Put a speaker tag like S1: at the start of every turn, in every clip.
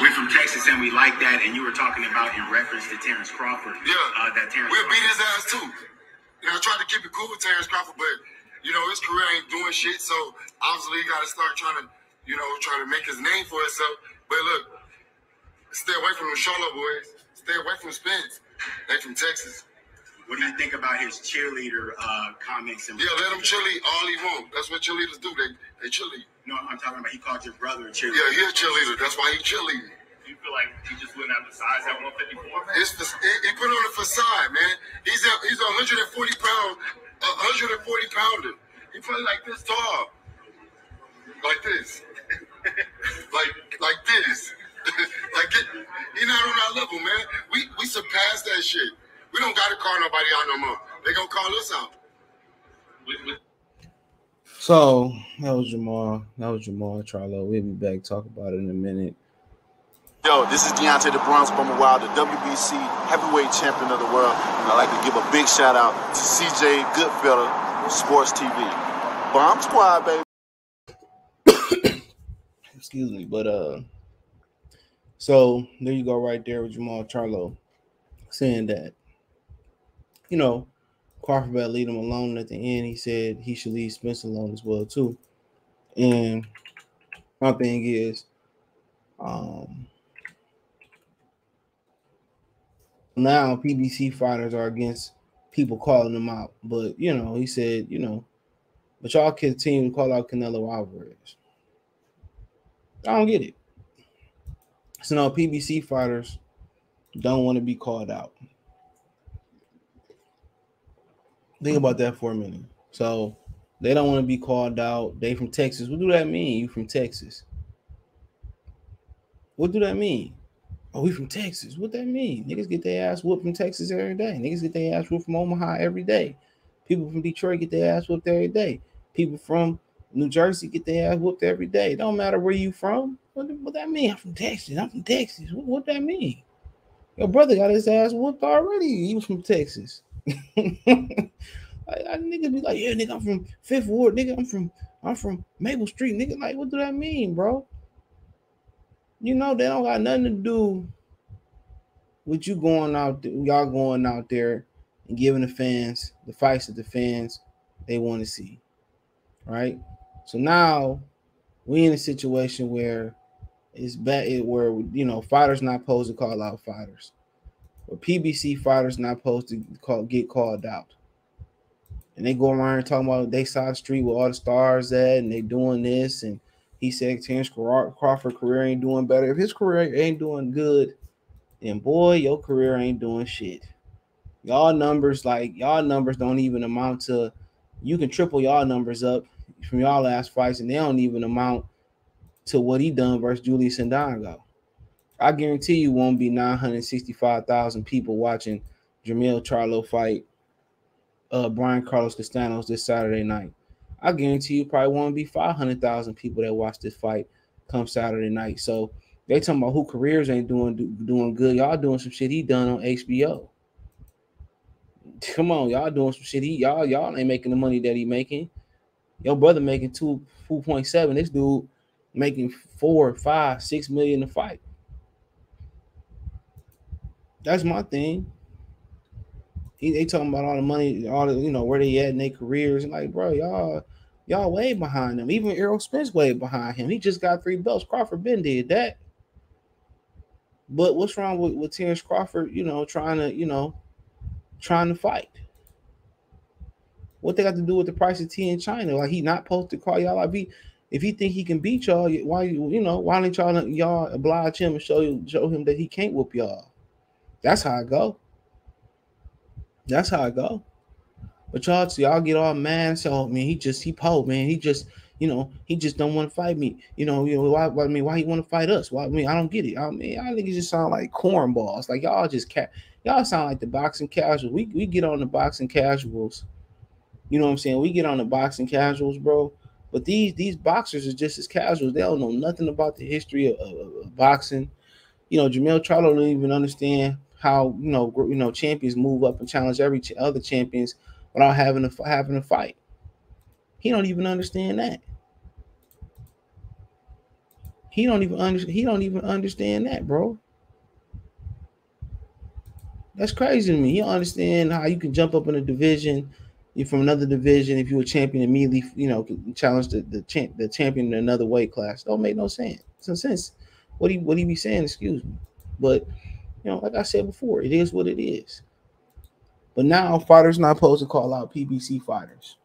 S1: We're from Texas and we like that. And you were talking about in reference to Terrence Crawford.
S2: Yeah,
S1: that Terrence
S2: we'll
S1: Crawford
S2: beat his ass too. And I tried to keep it cool with Terrence Crawford, but his career ain't doing shit. So obviously he got to start trying to make his name for himself. But look, stay away from the Charlo boys. Stay away from Spence. They from Texas.
S1: What do you think about his cheerleader comments?
S2: Yeah, let him cheerlead all he want. That's what cheerleaders do. They cheerlead.
S1: No, I'm talking about he called your brother a cheerleader.
S2: Yeah, he's a cheerleader. That's why he's cheerleading.
S1: Do you feel like he just wouldn't have the size at 154?
S2: He put on a facade, man. He's a 140 pounder. He probably like this tall, like this, like this. He's not on our level, man. We surpassed that shit. We don't gotta call nobody out no more. They gonna call us out.
S3: So that was Jermall. Charlo. We'll be back. Talk about it in a minute.
S4: Yo, this is Deontay the Bronx Bummer Wild, the WBC heavyweight champion of the world. And I'd like to give a big shout out to CJ Goodfellow, Sports TV. Bomb Squad, baby.
S3: Excuse me, but so there you go, right there with Jermall Charlo saying that, Crawford better leave him alone. At the end, he said he should leave Spence alone as well too. And my thing is, now PBC fighters are against people calling them out, but he said, but y'all continue to call out Canelo Alvarez. I don't get it. So now PBC fighters don't want to be called out. Think about that for a minute. So they don't want to be called out. They from Texas. What do that mean? You from Texas? What do that mean? Oh, we from Texas. What that mean? Niggas get their ass whooped from Texas every day. Niggas get their ass whooped from Omaha every day. People from Detroit get their ass whooped every day. People from New Jersey get their ass whooped every day. It don't matter where you from. What that mean? I'm from Texas. What that mean? Your brother got his ass whooped already. He was from Texas. I niggas be like, yeah, nigga, I'm from Fifth Ward. Nigga, I'm from Maple Street. Nigga, like, what do that mean, bro? They don't got nothing to do with you going out there, y'all going out there and giving the fans the fights that the fans they want to see. Right? So now we in a situation where it's bad, where fighters not supposed to call out fighters. Or PBC fighters not supposed to get called out. And they go around and talking about they side street where all the stars at, and they doing this. And he said Terrence Crawford career ain't doing better. If his career ain't doing good, then boy, your career ain't doing shit. Y'all numbers don't even amount to. You can triple y'all numbers up from y'all last fights, and they don't even amount to what he done versus Julius Indongo. I guarantee you won't be 965,000 people watching Jermall Charlo fight Brian Carlos Castanos this Saturday night. I guarantee you probably won't be 500,000 people that watch this fight come Saturday night. So they talking about who careers ain't doing good. Y'all doing some shit he done on HBO. Come on, y'all doing some shit. Y'all ain't making the money that he making. Your brother making 2.7. This dude making 4, 5, 6 million a fight. That's my thing. They talking about all the money, all the, where they at in their careers. And like, bro, y'all way behind them. Even Errol Spence way behind him. He just got 3 belts. Crawford been did that. But what's wrong with Terrence Crawford, trying to fight? What they got to do with the price of tea in China? Like, he not supposed to call y'all out. If he think he can beat y'all, why don't y'all oblige him and show him that he can't whoop y'all? That's how I go. But y'all get all mad and say, "Oh man, he pulled, man. He just don't want to fight me. Why he want to fight us? Why? I don't get it. I think it just sound like cornballs. Like y'all sound like the boxing casuals. We get on the boxing casuals. You know what I'm saying? We get on the boxing casuals, bro. But these boxers are just as casuals. They don't know nothing about the history of boxing. Jermall Charlo don't even understand how champions move up and challenge every other champions without having a fight. He don't even understand that. He don't even understand that, bro. That's crazy to me. He don't understand how you can jump up in a division. You're from another division. If you're a champion, immediately, challenge the champion in another weight class. Don't make no sense. Some sense. What he be saying? Excuse me. But like I said before, it is what it is. But now fighters not supposed to call out PBC fighters.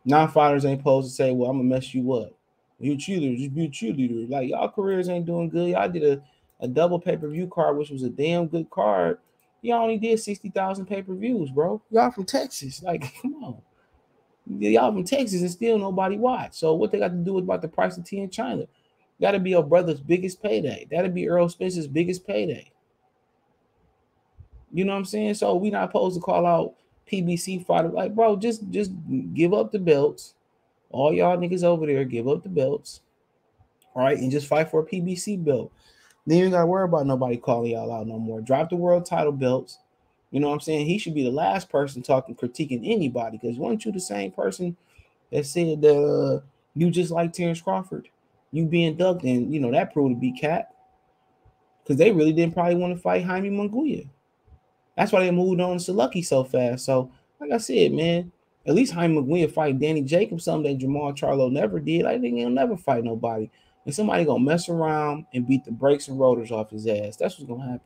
S3: Now fighters ain't supposed to say, "Well, I'm gonna mess you up. You cheerleader, just be a cheerleader." Like y'all careers ain't doing good. Y'all did a double pay-per-view card, which was a damn good card. Y'all only did 60,000 pay-per-views, bro. Y'all from Texas. Like, come on. Y'all from Texas and still nobody watch. So what they got to do with about the price of tea in China? That'll be your brother's biggest payday. That'll be Earl Spencer's biggest payday. You know what I'm saying? So we not supposed to call out PBC fighter. Like, bro, just give up the belts. All y'all niggas over there, give up the belts. All right, and just fight for a PBC belt. Then you ain't gotta worry about nobody calling y'all out no more. Drop the world title belts. You know what I'm saying? He should be the last person critiquing anybody, because weren't you the same person that said that you just like Terrence Crawford? You being ducked, and that proved to be cap. Because they really didn't probably want to fight Jaime Munguia. That's why they moved on to Lucky so fast. So, like I said, man, at least Jaime Munguia fight Danny Jacobs, something that Jermall Charlo never did. I think he'll never fight nobody. And somebody gonna mess around and beat the brakes and rotors off his ass. That's what's gonna happen.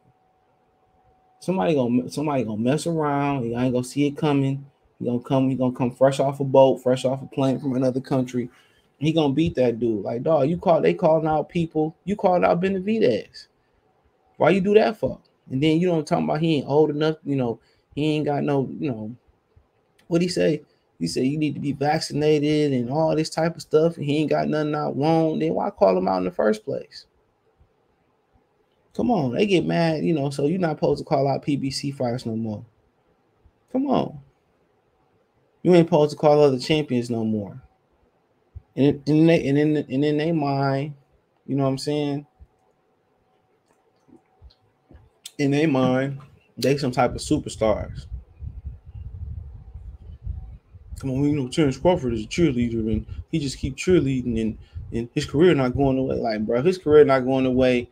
S3: Somebody gonna mess around. I ain't gonna see it coming. He gonna come fresh off a boat, fresh off a plane from another country. He gonna beat that dude. Like, dog, they calling out people. You called out Benavidez. Why you do that for? And then talking about he ain't old enough. He ain't got no. What he say? He said you need to be vaccinated and all this type of stuff, and he ain't got nothing I want. Then why call him out in the first place? Come on, they get mad, so you're not supposed to call out PBC fighters no more. Come on. You ain't supposed to call other champions no more. And in their mind, you know what I'm saying? In their mind, they some type of superstars. Come on, Terrence Crawford is a cheerleader, and he just keep cheerleading, and his career not going away. Like, bro, his career not going away.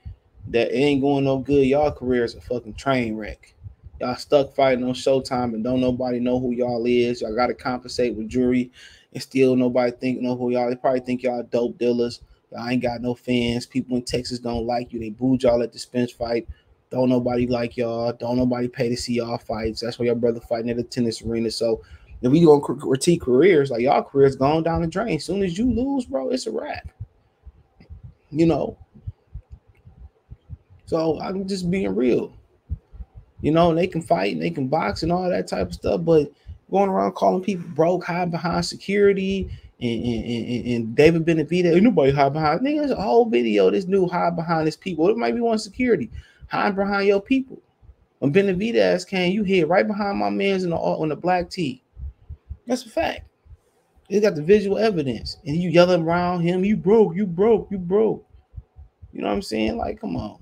S3: That ain't going no good. Y'all career is a fucking train wreck. Y'all stuck fighting on Showtime and don't nobody know who y'all is. Y'all got to compensate with jury, and still nobody know who y'all. They probably think y'all dope dealers. Y'all ain't got no fans. People in Texas don't like you. They booed y'all at the Spence fight. Don't nobody like y'all. Don't nobody pay to see y'all fights. That's why your brother fighting at the tennis arena. So if we gonna critique careers, like y'all careers going down the drain. As soon as you lose, bro, it's a wrap. So I'm just being real. They can fight and they can box and all that type of stuff, but going around calling people broke, hide behind security, and David Benavidez, ain't nobody hide behind. Nigga, there's a whole video. This dude hide behind his people. It might be one security. Hide behind your people. When Benavidez came, you hid right behind my man's on the black tee. That's a fact. He got the visual evidence, and you yelling around him, you broke, you broke, you broke. You know what I'm saying? Like, come on.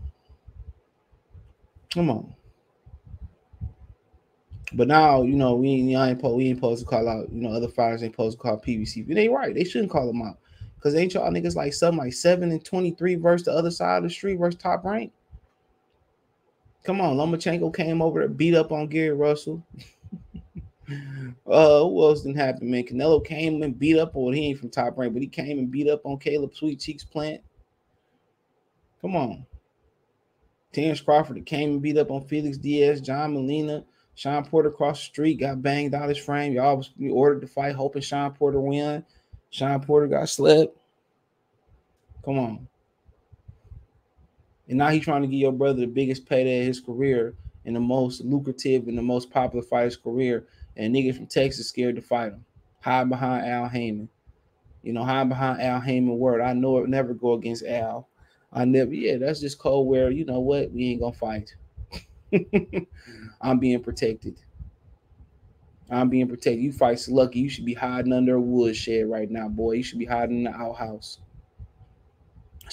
S3: But now, we ain't supposed to call out, other fighters ain't supposed to call PBC. It ain't right. They shouldn't call them out. Because ain't y'all niggas like something like 7-23 versus the other side of the street versus Top Rank? Come on, Lomachenko came over to beat up on Gary Russell. Who else didn't happen, man? Canelo came and beat up on, he ain't from Top Rank, but he came and beat up on Caleb Sweet Cheeks Plant. Come on. Terrence Crawford came and beat up on Felix Diaz, John Molina. Sean Porter across the street got banged out his frame. Y'all was ordered to fight, hoping Sean Porter win. Sean Porter got slept. Come on. And now he's trying to give your brother the biggest payday of his career and the most lucrative and the most popular fight of his career. And nigga from Texas scared to fight him. Hide behind Al Heyman. Hide behind Al Heyman word. I know it never go against Al. That's just cold where, you know what? We ain't gonna fight. I'm being protected. You fight Slucky, you should be hiding under a woodshed right now, boy. You should be hiding in the outhouse.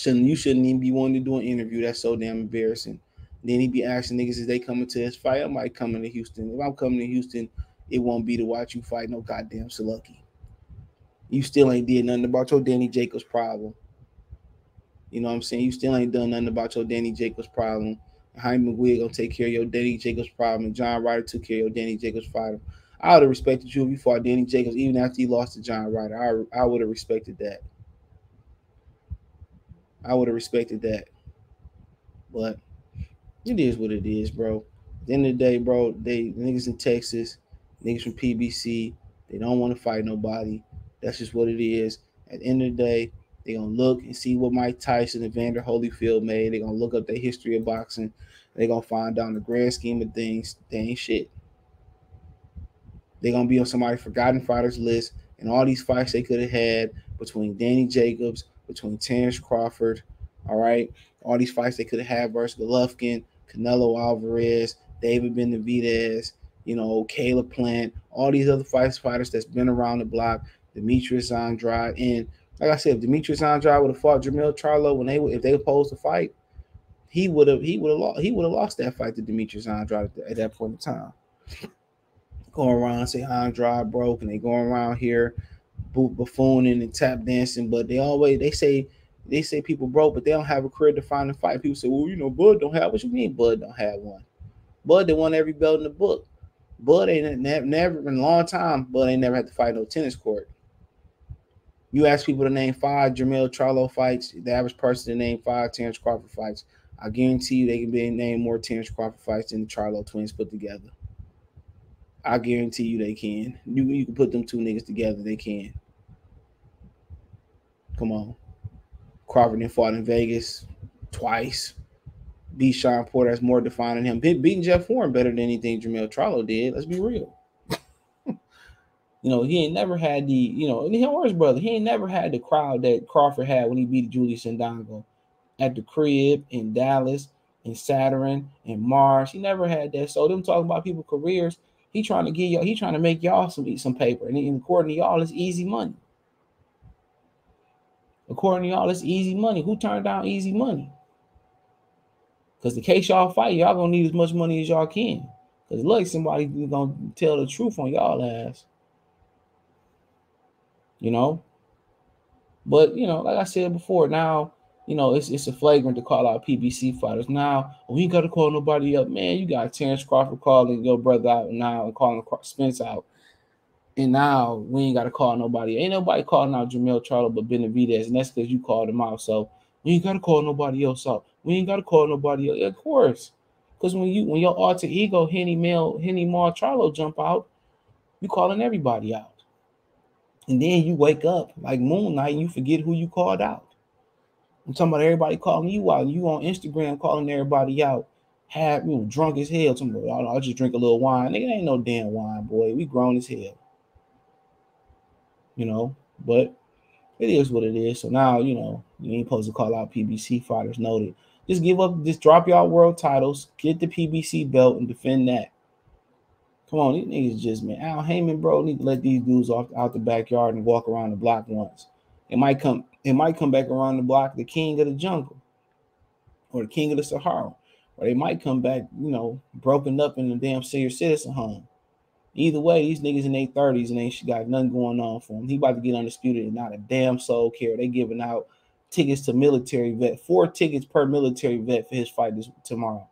S3: You shouldn't even be wanting to do an interview. That's so damn embarrassing. Then he be asking niggas, is they coming to his fight? I might come to Houston. If I'm coming to Houston, it won't be to watch you fight no goddamn Slucky. You still ain't did nothing about your Danny Jacobs problem. You know what I'm saying? You still ain't done nothing about your Danny Jacobs problem. Jaime McGuire gonna take care of your Danny Jacobs problem, and John Ryder took care of your Danny Jacobs problem. I would have respected you if you fought Danny Jacobs even after he lost to John Ryder. I would have respected that. I would have respected that. But it is what it is, bro. At the end of the day, bro, they niggas in Texas, niggas from PBC, they don't want to fight nobody. That's just what it is. At the end of the day, they're going to look and see what Mike Tyson and Vander Holyfield made. They're going to look up their history of boxing. They're going to find out in the grand scheme of things, they ain't shit. They're going to be on somebody's forgotten fighters list. And all these fights they could have had between Danny Jacobs, between Terrence Crawford, all right? All these fights they could have had versus Golovkin, Canelo Alvarez, David Benavidez, you know, Caleb Plant, all these other fighters that's been around the block, Demetrius Andrade. And like I said, if Demetrius Andrade would have fought Jermall Charlo if they were supposed to fight, he would have lost that fight to Demetrius Andrade at that point in time. Going around and say Andrade broke, and they going around here buffooning and tap dancing, but they say people broke, but they don't have a career defining fight. People say, well, you know, Bud don't have. What you mean Bud don't have one? Bud they won every belt in the book. Bud ain't never in a long time. Bud ain't never had to fight no tennis court. You ask people to name 5 Jermall Charlo fights, the average person to name 5 Terrence Crawford fights. I guarantee you they can name more Terrence Crawford fights than the Charlo twins put together. I guarantee you they can. You can put them two niggas together. They can. Come on. Crawford then fought in Vegas twice. Beat Sean Porter. That's more defining him. Beating Jeff Warren better than anything Jermall Charlo did. Let's be real. You know, he ain't never had the, you know, and his brother, he ain't never had the crowd that Crawford had when he beat Julius Indongo at the crib in Dallas, in Saturn, in Mars. He never had that. So them talking about people's careers, he trying to make y'all some paper. And according to y'all, it's easy money. According to y'all, it's easy money. Who turned down easy money? Because the case y'all fight, y'all gonna need as much money as y'all can. Because look, somebody gonna tell the truth on y'all ass. You know? But, you know, like I said before, now, you know, it's a flagrant to call out PBC fighters. Now, we ain't got to call nobody up. Man, you got Terrence Crawford calling your brother out now and calling Spence out. And now we ain't got to call nobody. Ain't nobody calling out Jermall Charlo but Benavidez, and that's because you called him out. So we ain't got to call nobody else out. We ain't got to call nobody else. Of course. Because when your alter ego, Henny Mal Charlo jump out, you calling everybody out. And then you wake up like Moon Knight and you forget who you called out. I'm talking about everybody calling you out. You on Instagram calling everybody out. Drunk as hell. I'll just drink a little wine. Nigga, ain't no damn wine, boy. We grown as hell. You know, but it is what it is. So now, you know, you ain't supposed to call out PBC fighters. Noted. Just give up. Just drop y'all world titles. Get the PBC belt and defend that. Come on, these niggas just, man. Al Heyman, bro, need to let these dudes out the backyard and walk around the block once. It might come back around the block, the king of the jungle, or the king of the Sahara, or they might come back, you know, broken up in the damn senior citizen home. Either way, these niggas in their 30s and ain't got nothing going on for them. He about to get undisputed and not a damn soul care. They giving out tickets to military vet, 4 tickets per military vet for his fight tomorrow.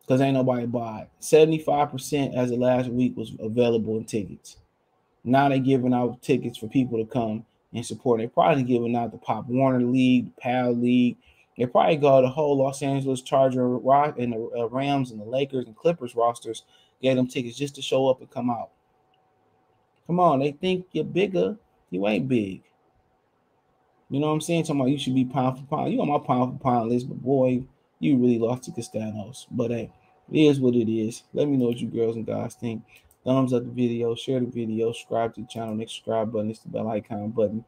S3: Because ain't nobody buy it. 75% as of last week was available in tickets. Now they giving out tickets for people to come and support. They're probably giving out the Pop Warner League, the PAL League. They probably got the whole Los Angeles Charger Rock and the Rams and the Lakers and Clippers rosters. Get them tickets just to show up and come out. Come on, they think you're bigger. You ain't big. You know what I'm saying? Talking about you should be pound for pound. You on my pound for pound list, but boy, you really lost to Castanos. But hey, it is what it is. Let me know what you girls and guys think. Thumbs up the video, share the video, subscribe to the channel. Next subscribe button is the bell icon button.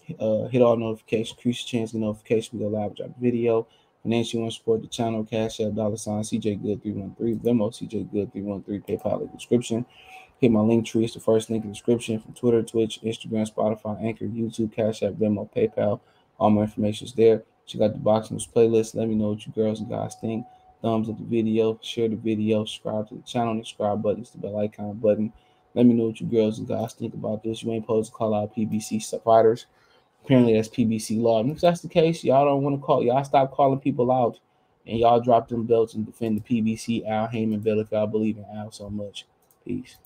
S3: Hit all notifications, increase your chance to notification. We go live, drop a video. And then you want to support the channel, Cash App, $ CJ Good 313, Venmo CJ Good 313, PayPal in the description. Hit my link tree. It's the first link in the description from Twitter, Twitch, Instagram, Spotify, Anchor, YouTube, Cash App, Venmo, PayPal. All my information is there. Check out the Boxing News playlist. Let me know what you girls and guys think. Thumbs up the video, share the video, subscribe to the channel. The subscribe button is the bell icon button. Let me know what you girls and guys think about this. You ain't supposed to call out PBC fighters. Apparently that's PBC law. And if that's the case, y'all don't want to call. Y'all stop calling people out, and y'all drop them belts and defend the PBC Al Heyman belt if y'all believe in Al so much. Peace.